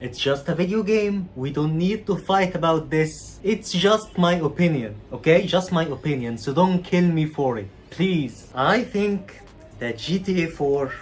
It's just a video game. We don't need to fight about this. It's just my opinion, okay? Just my opinion, so don't kill me for it. Please. I think that GTA 4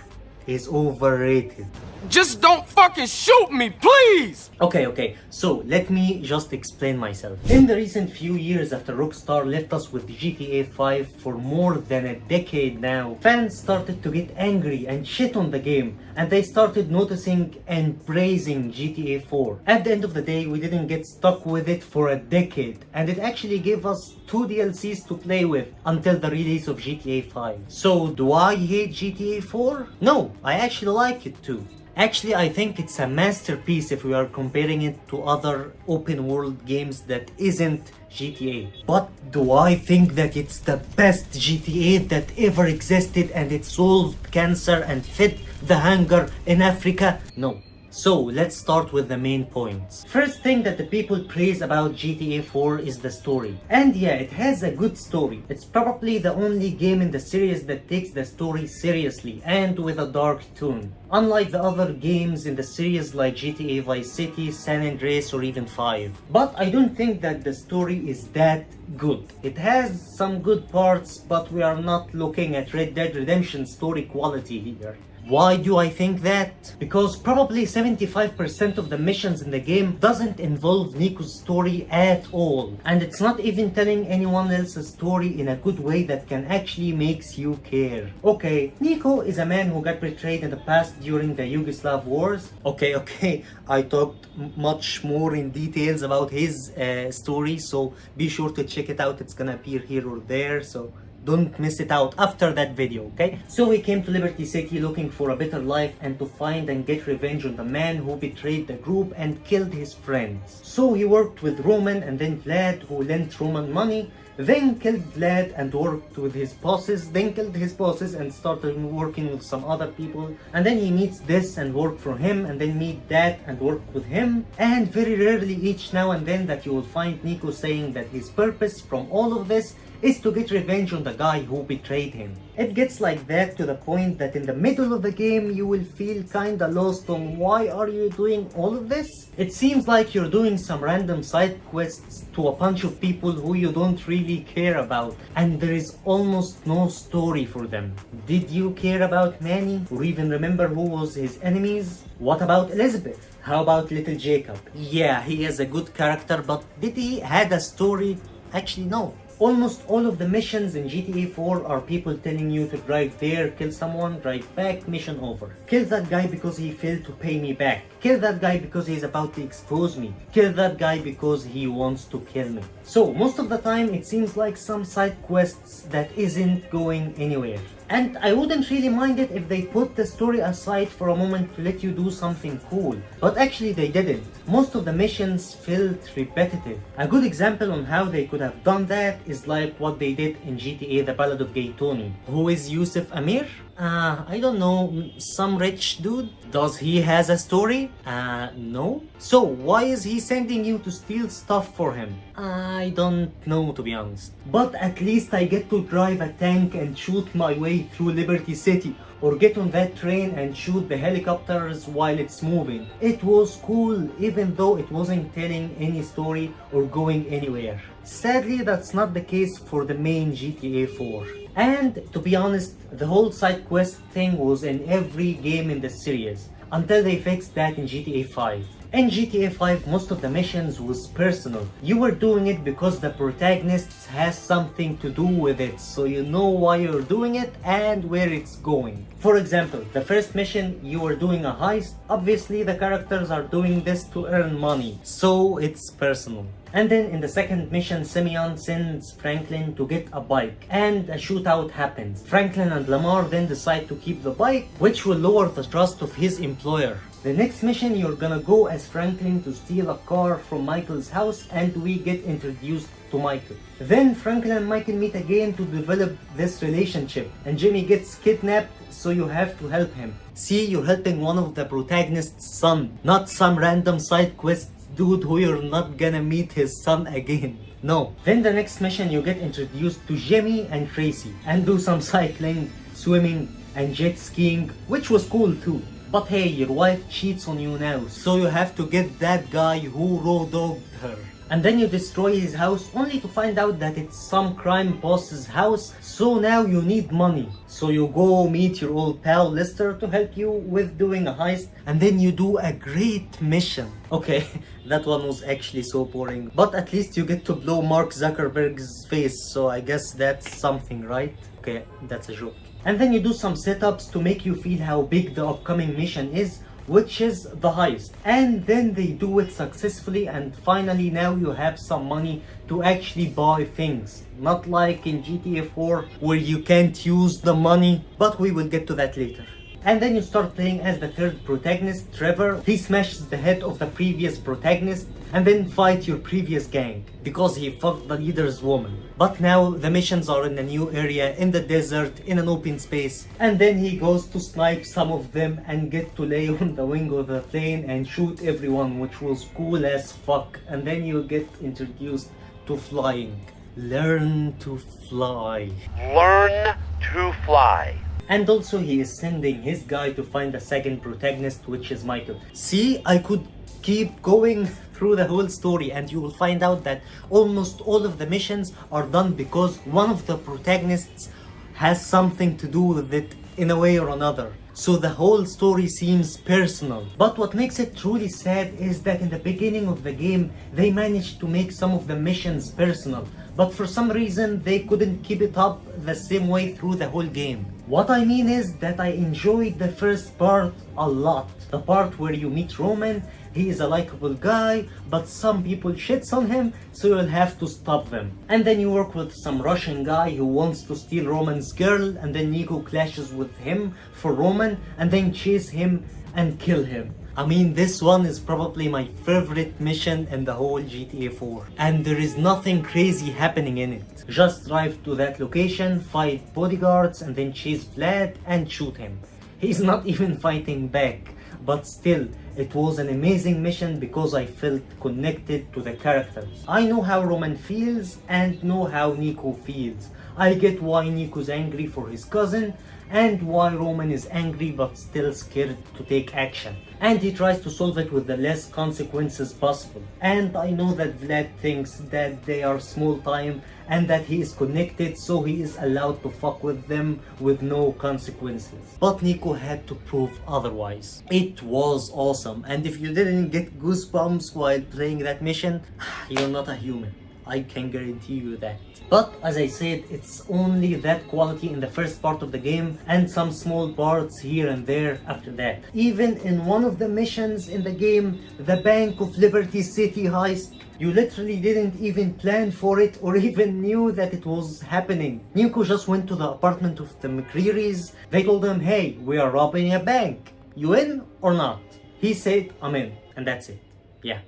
is overrated. Just don't fucking shoot me, please! Okay, so let me just explain myself. In the recent few years after Rockstar left us with GTA 5 for more than a decade now, fans started to get angry and shit on the game, and they started noticing and praising GTA 4. At the end of the day, we didn't get stuck with it for a decade, and it actually gave us 2 DLCs to play with until the release of GTA 5. So do I hate GTA 4? No, I actually like it too. Actually, I think it's a masterpiece if we are comparing it to other open world games that isn't GTA. But do I think that it's the best GTA that ever existed and it solved cancer and fed the hunger in Africa? No. So let's start with the main points. First thing that the people praise about GTA 4 is the story. And yeah, it has a good story. It's probably the only game in the series that takes the story seriously and with a dark tone. Unlike the other games in the series like GTA Vice City, San Andreas or even 5. But I don't think that the story is that good. It has some good parts, but we are not looking at Red Dead Redemption story quality here. Why do I think that? Because probably 75% of the missions in the game doesn't involve Niko's story at all. And it's not even telling anyone else's story in a good way that can actually makes you care. Okay, Niko is a man who got betrayed in the past during the Yugoslav wars. Okay, I talked much more in details about his story, so be sure to check it out. It's gonna appear here or there, so don't miss it out after that video, okay? So he came to Liberty City looking for a better life and to find and get revenge on the man who betrayed the group and killed his friends. So he worked with Roman and then Vlad, who lent Roman money, then killed Vlad and worked with his bosses, then killed his bosses and started working with some other people. And then he meets this and work for him, and then meet that and work with him. And very rarely each now and then that you will find Niko saying that his purpose from all of this is to get revenge on the guy who betrayed him. It gets like that to the point that in the middle of the game you will feel kinda lost on why are you doing all of this? It seems like you're doing some random side quests to a bunch of people who you don't really care about, and there is almost no story for them. Did you care about Manny, or even remember who was his enemies? What about Elizabeth? How about little Jacob? Yeah, he is a good character, but did he had a story? Actually, no. Almost all of the missions in GTA 4 are people telling you to drive there, kill someone, drive back, mission over. Kill that guy because he failed to pay me back. Kill that guy because he's about to expose me. Kill that guy because he wants to kill me. So most of the time it seems like some side quests that isn't going anywhere. And I wouldn't really mind it if they put the story aside for a moment to let you do something cool. But actually they didn't. Most of the missions felt repetitive. A good example on how they could have done that is like what they did in GTA The Ballad of Gay Tony. Who is Yusuf Amir? I don't know, some rich dude? Does he has a story? No. So why is he sending you to steal stuff for him? I don't know, to be honest. But at least I get to drive a tank and shoot my way through Liberty City, or get on that train and shoot the helicopters while it's moving. It was cool even though it wasn't telling any story or going anywhere. Sadly, that's not the case for the main GTA 4. And to be honest, the whole side quest thing was in every game in the series, until they fixed that in GTA 5. In GTA 5, most of the missions was personal. You were doing it because the protagonist has something to do with it, so you know why you're doing it and where it's going. For example, the first mission, you were doing a heist. Obviously, the characters are doing this to earn money, so it's personal. And then in the second mission, Simeon sends Franklin to get a bike, and a shootout happens. Franklin and Lamar then decide to keep the bike, which will lower the trust of his employer. The next mission, you're gonna go as Franklin to steal a car from Michael's house, and we get introduced to Michael. Then Franklin and Michael meet again to develop this relationship, and Jimmy gets kidnapped, so you have to help him. See, you're helping one of the protagonist's son, not some random side quest dude who you're not gonna meet his son again. No. Then the next mission you get introduced to Jimmy and Tracy and do some cycling, swimming and jet skiing, which was cool too. But hey, your wife cheats on you now, so you have to get that guy who raw dogged her. And then you destroy his house only to find out that it's some crime boss's house, so now you need money. So you go meet your old pal Lester to help you with doing a heist, and then you do a great mission. Okay, that one was actually so boring, but at least you get to blow Mark Zuckerberg's face, so I guess that's something, right? Okay, that's a joke. And then you do some setups to make you feel how big the upcoming mission is, which is the heist. And then they do it successfully, and finally now you have some money to actually buy things. Not like in GTA 4 where you can't use the money, but we will get to that later. And then you start playing as the third protagonist, Trevor. He smashes the head of the previous protagonist and then fight your previous gang because he fucked the leader's woman. But now the missions are in a new area, in the desert, in an open space, and then he goes to snipe some of them and get to lay on the wing of the plane and shoot everyone, which was cool as fuck. And then you get introduced to flying. Learn to fly. Learn to fly. And also he is sending his guy to find the second protagonist, which is Michael. See, I could keep going through the whole story and you will find out that almost all of the missions are done because one of the protagonists has something to do with it in a way or another. So the whole story seems personal. But what makes it truly sad is that in the beginning of the game, they managed to make some of the missions personal. But for some reason, they couldn't keep it up the same way through the whole game. What I mean is that I enjoyed the first part a lot. The part where you meet Roman. He is a likable guy, but some people shits on him, so you'll have to stop them. And then you work with some Russian guy who wants to steal Roman's girl, and then Niko clashes with him for Roman, and then chase him and kill him. I mean, this one is probably my favorite mission in the whole GTA 4. And there is nothing crazy happening in it. Just drive to that location, fight bodyguards, and then chase Vlad and shoot him. He's not even fighting back. But still, it was an amazing mission because I felt connected to the characters. I know how Roman feels and know how Niko feels. I get why Niko's angry for his cousin and why Roman is angry but still scared to take action. And he tries to solve it with the less consequences possible. And I know that Vlad thinks that they are small time and that he is connected, so he is allowed to fuck with them with no consequences. But Niko had to prove otherwise. It was awesome, and if you didn't get goosebumps while playing that mission, you're not a human. I can guarantee you that. But as I said, it's only that quality in the first part of the game and some small parts here and there after that. Even in one of the missions in the game, the Bank of Liberty City heist, you literally didn't even plan for it or even knew that it was happening. Niko just went to the apartment of the McCrearys. They told him, hey, we are robbing a bank. You in or not? He said, I'm in. And that's it. Yeah.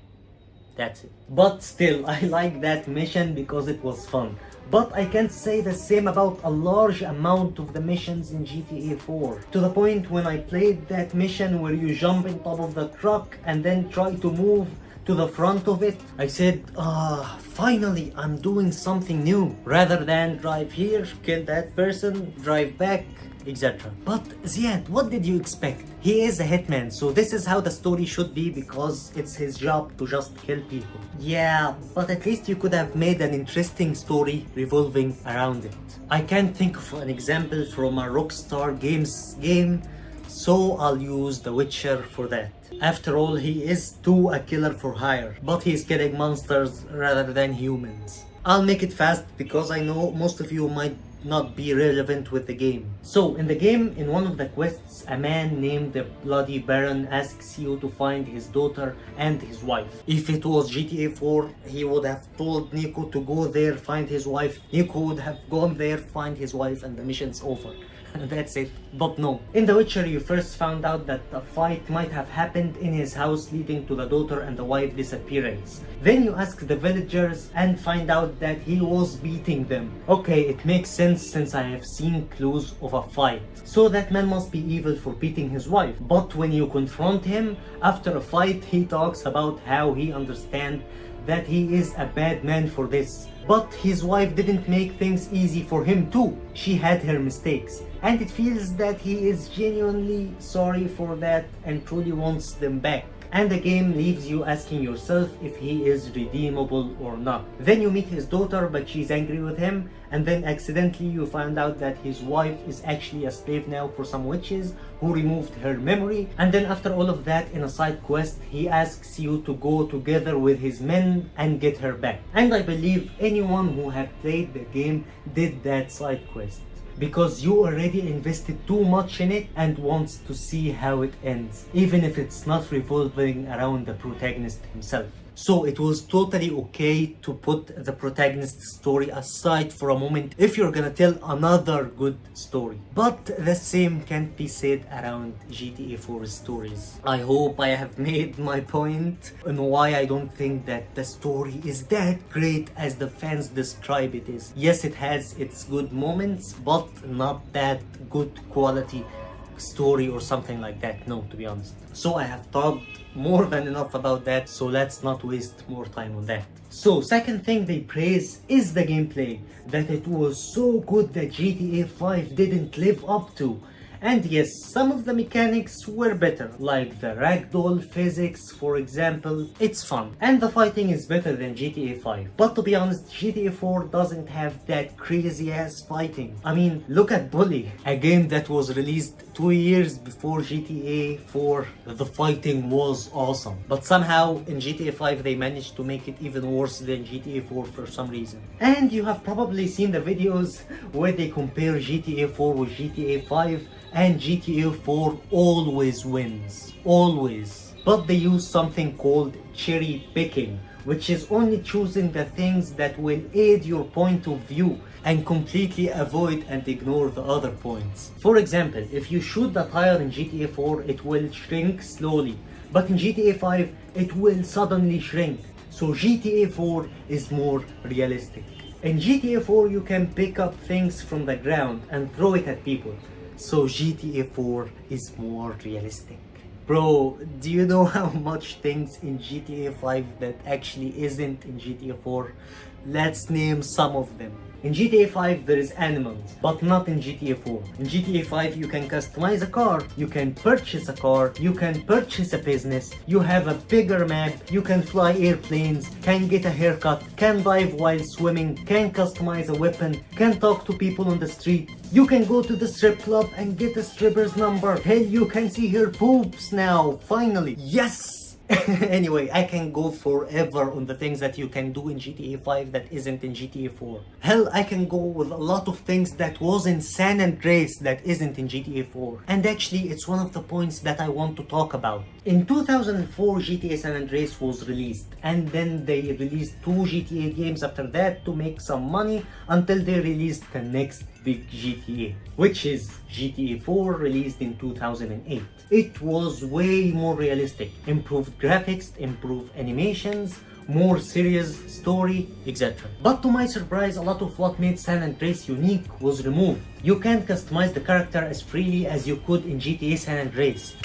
That's it. But still, I like that mission because it was fun. But I can't say the same about a large amount of the missions in GTA 4. To the point when I played that mission where you jump on top of the truck and then try to move to the front of it, I said, finally I'm doing something new. Rather than drive here, kill that person, drive back, etc. But Ziad, what did you expect? He is a hitman, so this is how the story should be because it's his job to just kill people. Yeah, but at least you could have made an interesting story revolving around it. I can't think of an example from a Rockstar Games game, so I'll use The Witcher for that. After all, he is too a killer for hire, but he's killing monsters rather than humans. I'll make it fast because I know most of you might not be relevant with the game. So in the game, in one of the quests, a man named the Bloody Baron asks you to find his daughter and his wife. If it was GTA 4, he would have told Niko to go there, find his wife. Niko would have gone there, find his wife, and the mission's over. That's it. But no. In The Witcher, you first found out that a fight might have happened in his house leading to the daughter and the wife disappearance. Then you ask the villagers and find out that he was beating them. Okay, it makes sense since I have seen clues of a fight. So that man must be evil for beating his wife. But when you confront him after a fight, he talks about how he understands that he is a bad man for this. But his wife didn't make things easy for him too. She had her mistakes. And it feels that he is genuinely sorry for that and truly wants them back. And the game leaves you asking yourself if he is redeemable or not. Then you meet his daughter, but she's angry with him, and then accidentally you find out that his wife is actually a slave now for some witches who removed her memory. And then after all of that, in a side quest, he asks you to go together with his men and get her back. And I believe anyone who have played the game did that side quest, because you already invested too much in it and wants to see how it ends, even if it's not revolving around the protagonist himself. So it was totally okay to put the protagonist's story aside for a moment if you're gonna tell another good story. But the same can't be said around GTA 4's stories. I hope I have made my point on why I don't think that the story is that great as the fans describe it is. Yes, it has its good moments, but not that good quality story or something like that. No, to be honest. So I have talked more than enough about that, so let's not waste more time on that. So second thing they praise is the gameplay, that it was so good that GTA 5 didn't live up to. And yes, some of the mechanics were better, like the ragdoll physics for example. It's fun, and the fighting is better than GTA 5. But to be honest, GTA 4 doesn't have that crazy ass fighting. I mean, look at Bully, a game that was released 2 years before GTA 4. The fighting was awesome, but somehow in GTA 5 they managed to make it even worse than GTA 4 for some reason. And you have probably seen the videos where they compare GTA 4 with GTA 5, and GTA 4 always wins, always. But they use something called cherry picking, which is only choosing the things that will aid your point of view and completely avoid and ignore the other points. For example, if you shoot the tire in GTA 4, it will shrink slowly, but in GTA 5 it will suddenly shrink. So GTA 4 is more realistic. In GTA 4 you can pick up things from the ground and throw it at people. So GTA 4 is more realistic. Bro, do you know how much things in GTA 5 that actually isn't in GTA 4? Let's name some of them. In GTA 5 there is animals, but not in GTA 4. In GTA 5 you can customize a car, you can purchase a car, you can purchase a business, you have a bigger map, you can fly airplanes, can get a haircut, can dive while swimming, can customize a weapon, can talk to people on the street. You can go to the strip club and get a stripper's number. Hell, you can see her boobs now, finally. Yes! Anyway, I can go forever on the things that you can do in GTA 5 that isn't in GTA 4. Hell, I can go with a lot of things that was in San Andreas that isn't in GTA 4. And actually, it's one of the points that I want to talk about. In 2004, GTA San Andreas was released, and then they released 2 GTA games after that to make some money until they released the next big GTA, which is GTA 4, released in 2008. It was way more realistic, improved graphics, improved animations, more serious story, etc. But to my surprise, a lot of what made San Andreas unique was removed. You can't customize the character as freely as you could in GTA San Andreas.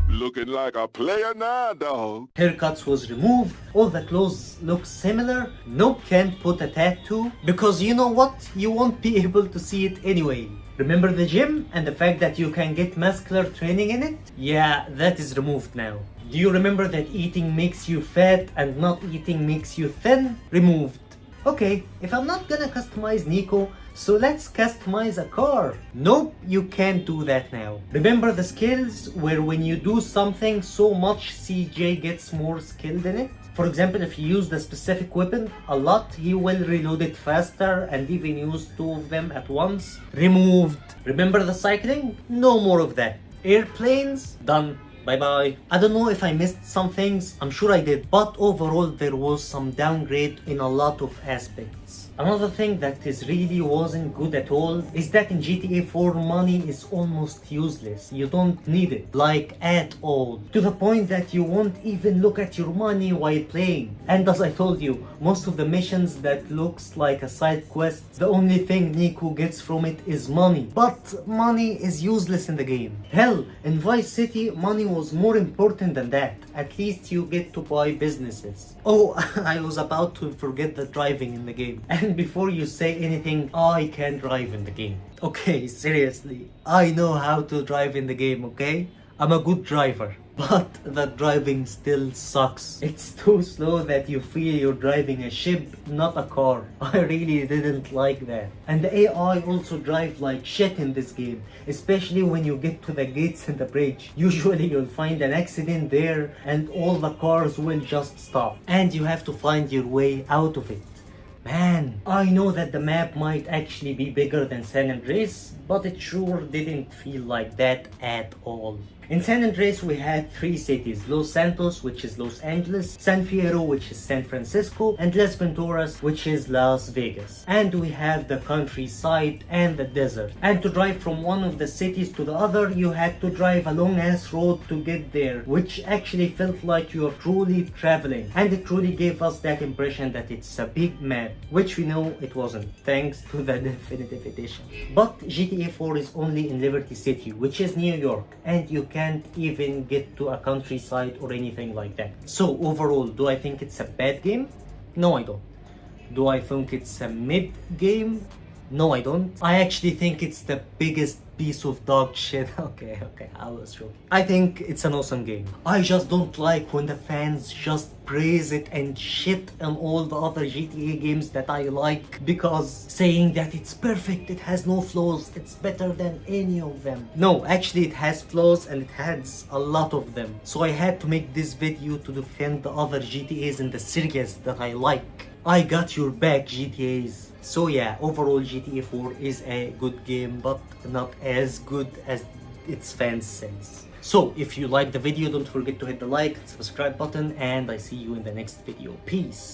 Looking like a player now, dog. Haircuts was removed, all the clothes look similar. Nope, can't put a tattoo, because you know what? You won't be able to see it anyway. Remember the gym and the fact that you can get muscular training in it? Yeah, that is removed now. Do you remember that eating makes you fat and not eating makes you thin? Removed. Okay, if I'm not gonna customize Niko, so let's customize a car. Nope, you can't do that now. Remember the skills where when you do something so much, CJ gets more skilled in it? For example, if you use the specific weapon a lot, he will reload it faster and even use 2 of them at once. Removed. Remember the cycling? No more of that. Airplanes? Done. Bye bye. I don't know if I missed some things, I'm sure I did, but overall there was some downgrade in a lot of aspects. quests. Another thing that is really wasn't good at all is that in GTA 4 money is almost useless. You don't need it, like at all. To the point that you won't even look at your money while playing. And as I told you, most of the missions that looks like a side quest, the only thing Niko gets from it is money. But money is useless in the game. Hell, in Vice City, money was more important than that. At least you get to buy businesses. Oh, I was about to forget the driving in the game. And before you say anything, I can drive in the game. Okay, seriously, I know how to drive in the game, okay? I'm a good driver. But the driving still sucks. It's too slow that you feel you're driving a ship, not a car. I really didn't like that. And the AI also drive like shit in this game, especially when you get to the gates and the bridge. Usually you'll find an accident there and all the cars will just stop. And you have to find your way out of it. Man, I know that the map might actually be bigger than San Andreas, but it sure didn't feel like that at all. In San Andreas we had 3 cities, Los Santos, which is Los Angeles, San Fierro, which is San Francisco, and Las Venturas, which is Las Vegas. And we have the countryside and the desert. And to drive from one of the cities to the other, you had to drive a long ass road to get there, which actually felt like you're truly traveling. And it truly gave us that impression that it's a big map, which we know it wasn't, thanks to the definitive edition. But GTA 4 is only in Liberty City, which is New York, and you can't even get to a countryside or anything like that. So overall, do I think it's a bad game? No, I don't. Do I think it's a mid game? No, I don't. I actually think it's the biggest piece of dog shit. Okay, I was joking. I think it's an awesome game. I just don't like when the fans just praise it and shit on all the other GTA games that I like, because saying that it's perfect, it has no flaws, it's better than any of them. No, actually it has flaws and it has a lot of them. So I had to make this video to defend the other GTAs in the series that I like. I got your back, GTAs. So yeah, overall GTA 4 is a good game, but not as good as its fans says. So if you like the video, don't forget to hit the like and subscribe button, and I see you in the next video. Peace.